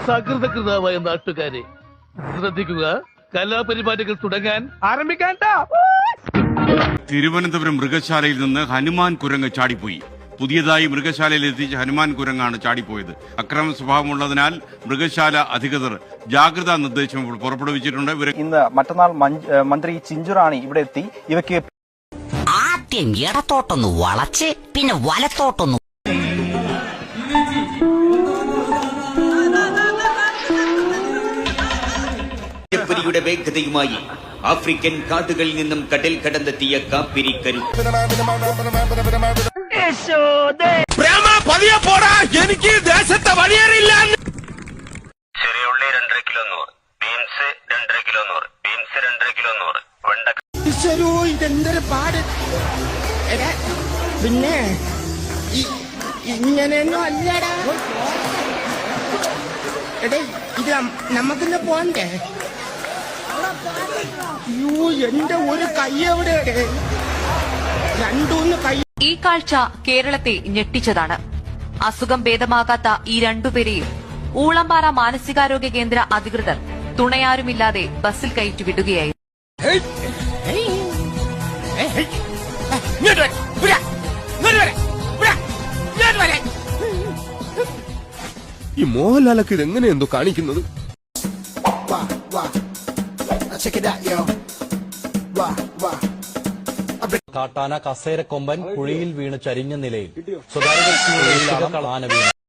സകൃതകൃതാവായ നാട്ടുകാരെ ശ്രദ്ധിക്കുക, കലാപരിപാടികൾ തുടങ്ങാൻ ആരംഭിക്കാൻ. തിരുവനന്തപുരം മൃഗശാലയിൽ നിന്ന് ഹനുമാൻ കുരങ്ങ് ചാടിപ്പോയി. പുതിയതായി മൃഗശാലയിൽ എത്തിച്ച ഹനുമാൻ കുരങ്ങാണ് ചാടിപ്പോയത്. അക്രമ സ്വഭാവമുള്ളതിനാൽ മൃഗശാല അധികൃതർ ജാഗ്രതാ നിർദ്ദേശം പുറപ്പെടുവിച്ചിട്ടുണ്ട്. ഇന്ന് മറ്റന്നാൾ മന്ത്രി ചിഞ്ചുറാണി ഇവിടെ എത്തി ഇവയ്ക്ക് ആദ്യം ഇടത്തോട്ടൊന്ന് വളച്ച് പിന്നെ വലത്തോട്ടൊന്ന് യുടെ വേഗതയുമായി ആഫ്രിക്കൻ കാടുകളിൽ നിന്നും കടൽ കടന്നെത്തിയ കാപ്പിരിക്കരു എനിക്ക് ദേശത്തെ വഴിയേറില്ല. ചെറിയുള്ളി 2.5 kilo 100, beans 2.5 kilo 100, beans 2.5 kilo 100, വെണ്ട. ഇതെന്തൊരു പാട്. പിന്നെ ഇങ്ങനെയൊന്നും അല്ലടാ. എടേ ഇത് നമുക്കിന്ന് പോണ്ടേ? അയ്യോ എന്റെ ഒരു കൈ എവിടെ? രണ്ടൂന്ന് കൈ. ഈ കാഴ്ച കേരളത്തെ ഞെട്ടിച്ചതാണ്. അസുഖം ഭേദമാകാത്ത ഈ രണ്ടുപേരെയും ഊളംപാറ മാനസികാരോഗ്യ കേന്ദ്ര അധികൃതർ തുണയാരുമില്ലാതെ ബസ്സിൽ കയറ്റി വിടുകയായിരുന്നു. ഈ മോഹൻലാലൊക്കെ ഇതെങ്ങനെ എന്തോ കാണിക്കുന്നത്? കാട്ടാന കസേരക്കൊമ്പൻ കുഴിയിൽ വീണ് ചരിഞ്ഞ നിലയിൽ സ്വകാര്യ വ്യക്തിയുടെ ആന വീണു.